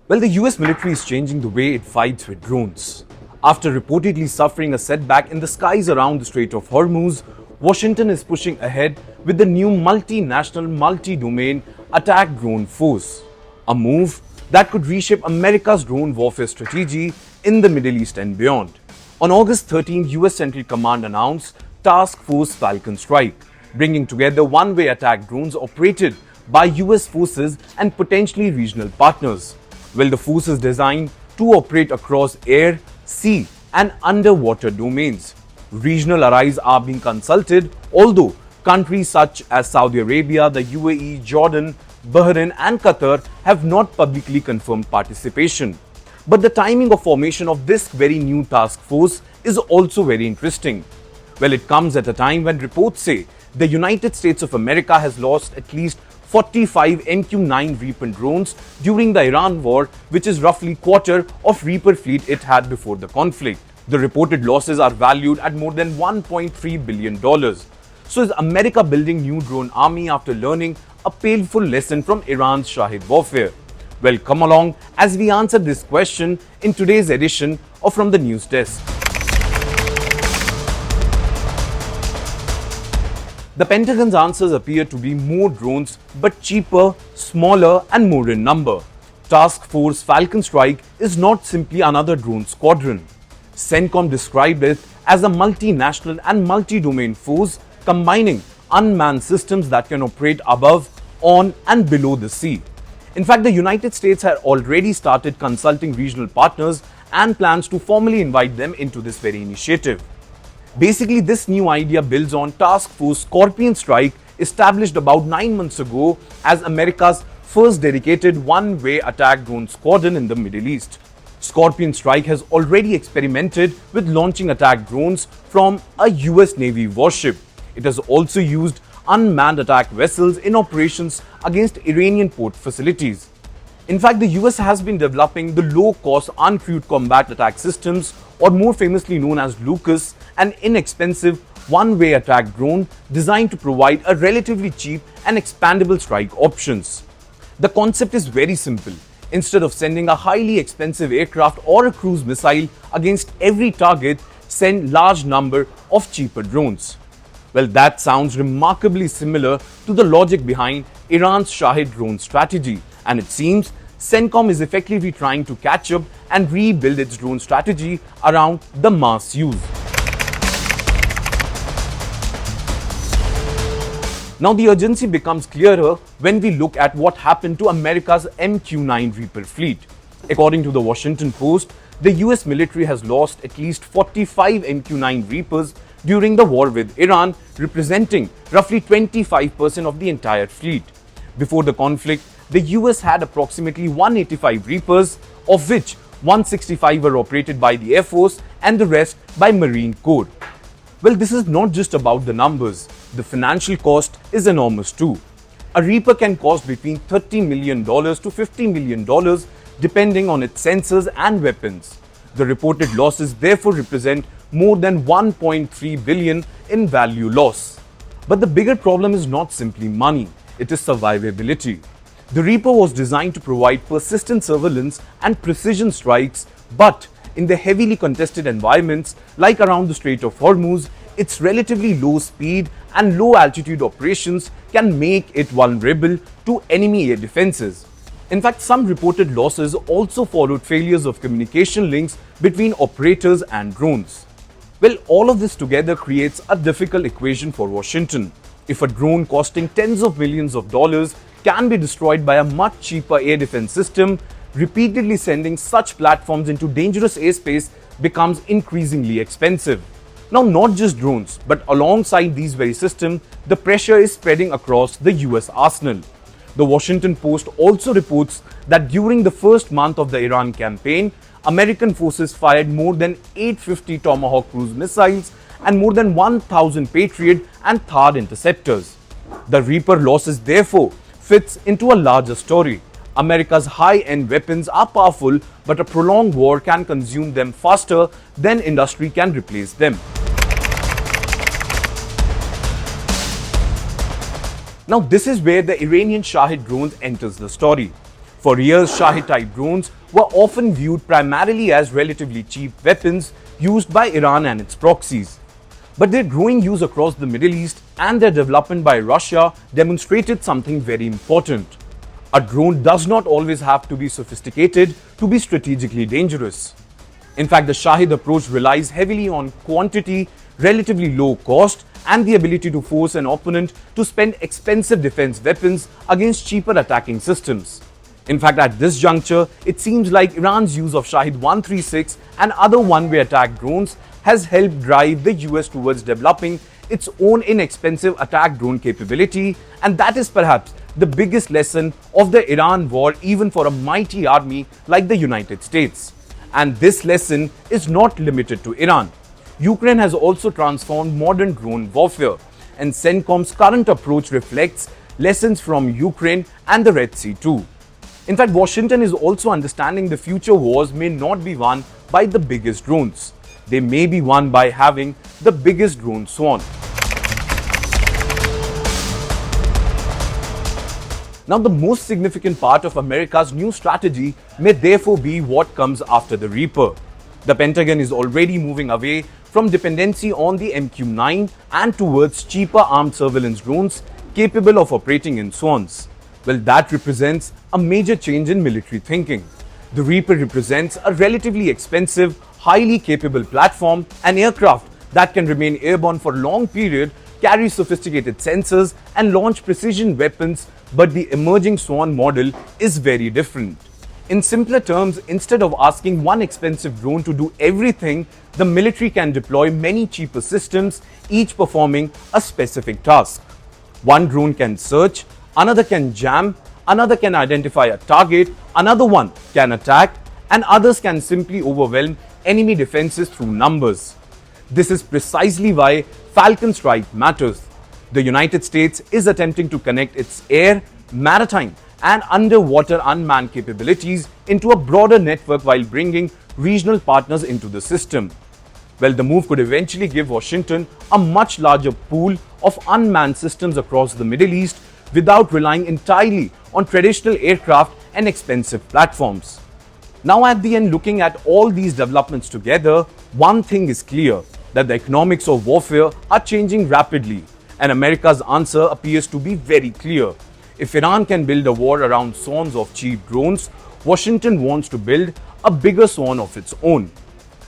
Well, the US military is changing the way it fights with drones. After reportedly suffering a setback in the skies around the Strait of Hormuz, Washington is pushing ahead with the new multinational, multi-domain attack drone force, a move that could reshape America's drone warfare strategy in the Middle East and beyond. On August 13, US Central Command announced Task Force Falcon Strike, bringing together one-way attack drones operated by US forces and potentially regional partners. Well, the force is designed to operate across air, sea, and underwater domains. Regional allies are being consulted, although countries such as Saudi Arabia, the UAE, Jordan, Bahrain, and Qatar have not publicly confirmed participation. But the timing of formation of this very new task force is also very interesting. Well, it comes at a time when reports say the United States of America has lost at least 45 MQ-9 Reaper drones during the Iran war, which is roughly quarter of Reaper fleet it had before the conflict. The reported losses are valued at more than $1.3 billion. So is America building new drone army after learning a painful lesson from Iran's Shahed warfare? Well, come along as we answer this question in today's edition of From the News Desk. The Pentagon's answers appear to be more drones, but cheaper, smaller, and more in number. Task Force Falcon Strike is not simply another drone squadron. CENTCOM described it as a multinational and multi-domain force combining unmanned systems that can operate above, on, and below the sea. In fact, the United States had already started consulting regional partners and plans to formally invite them into this very initiative. Basically, this new idea builds on Task Force Scorpion Strike, established about 9 months ago as America's first dedicated one-way attack drone squadron in the Middle East. Scorpion Strike has already experimented with launching attack drones from a US Navy warship. It has also used unmanned attack vessels in operations against Iranian port facilities. In fact, the US has been developing the low-cost uncrewed combat attack systems, or more famously known as Lucas, an inexpensive one-way attack drone designed to provide a relatively cheap and expandable strike options. The concept is very simple. Instead of sending a highly expensive aircraft or a cruise missile against every target, send large number of cheaper drones. Well, that sounds remarkably similar to the logic behind Iran's Shahed drone strategy, and it seems CENTCOM is effectively trying to catch up and rebuild its drone strategy around the mass use. Now, the urgency becomes clearer when we look at what happened to America's MQ-9 Reaper fleet. According to the Washington Post, the US military has lost at least 45 MQ-9 Reapers during the war with Iran, representing roughly 25% of the entire fleet. Before the conflict, the US had approximately 185 Reapers, of which 165 were operated by the Air Force and the rest by Marine Corps. Well, this is not just about the numbers. The financial cost is enormous too. A Reaper can cost between $30 million to $50 million depending on its sensors and weapons. The reported losses therefore represent more than $1.3 billion in value loss. But the bigger problem is not simply money, it is survivability. The Reaper was designed to provide persistent surveillance and precision strikes, but in the heavily contested environments like around the Strait of Hormuz, its relatively low speed and low altitude operations can make it vulnerable to enemy air defenses. In fact, some reported losses also followed failures of communication links between operators and drones. Well, all of this together creates a difficult equation for Washington. If a drone costing tens of millions of dollars can be destroyed by a much cheaper air defense system, repeatedly sending such platforms into dangerous airspace becomes increasingly expensive. Now, not just drones, but alongside these very systems, the pressure is spreading across the US arsenal. The Washington Post also reports that during the first month of the Iran campaign, American forces fired more than 850 Tomahawk cruise missiles and more than 1,000 Patriot and THAAD interceptors. The Reaper losses therefore fits into a larger story. America's high-end weapons are powerful, but a prolonged war can consume them faster than industry can replace them. Now, this is where the Iranian Shahed drones enters the story. For years, Shahed-type drones were often viewed primarily as relatively cheap weapons used by Iran and its proxies. But their growing use across the Middle East and their development by Russia demonstrated something very important. A drone does not always have to be sophisticated to be strategically dangerous. In fact, the Shahed approach relies heavily on quantity, relatively low cost, and the ability to force an opponent to spend expensive defense weapons against cheaper attacking systems. In fact, at this juncture, it seems like Iran's use of Shahed 136 and other one-way attack drones has helped drive the US towards developing its own inexpensive attack drone capability, and that is perhaps the biggest lesson of the Iran war even for a mighty army like the United States. And this lesson is not limited to Iran. Ukraine has also transformed modern drone warfare, and CENTCOM's current approach reflects lessons from Ukraine and the Red Sea too. In fact, Washington is also understanding the future wars may not be won by the biggest drones. They may be won by having the biggest drone swarm. Now, the most significant part of America's new strategy may therefore be what comes after the Reaper. The Pentagon is already moving away from dependency on the MQ-9 and towards cheaper armed surveillance drones capable of operating in swarms. Well, that represents a major change in military thinking. The Reaper represents a relatively expensive, highly capable platform, an aircraft that can remain airborne for a long period, carry sophisticated sensors, and launch precision weapons, but the emerging swarm model is very different. In simpler terms, instead of asking one expensive drone to do everything, the military can deploy many cheaper systems, each performing a specific task. One drone can search, another can jam, another can identify a target, another one can attack, and others can simply overwhelm enemy defenses through numbers. This is precisely why Falcon Strike matters. The United States is attempting to connect its air, maritime, and underwater unmanned capabilities into a broader network while bringing regional partners into the system. Well, the move could eventually give Washington a much larger pool of unmanned systems across the Middle East without relying entirely on traditional aircraft and expensive platforms. Now, at the end, looking at all these developments together, one thing is clear, that the economics of warfare are changing rapidly, and America's answer appears to be very clear. If Iran can build a war around swarms of cheap drones, Washington wants to build a bigger swarm of its own.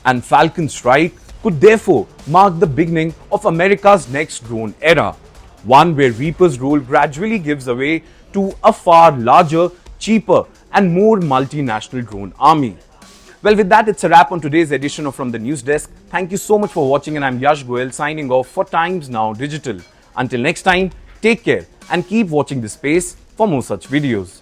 And Falcon Strike could therefore mark the beginning of America's next drone era, one where Reaper's role gradually gives way to a far larger, cheaper, and more multinational drone army. Well, with that, it's a wrap on today's edition of From the News Desk. Thank you so much for watching, and I'm Yash Goyal signing off for Times Now Digital. Until next time, take care and keep watching this space for more such videos.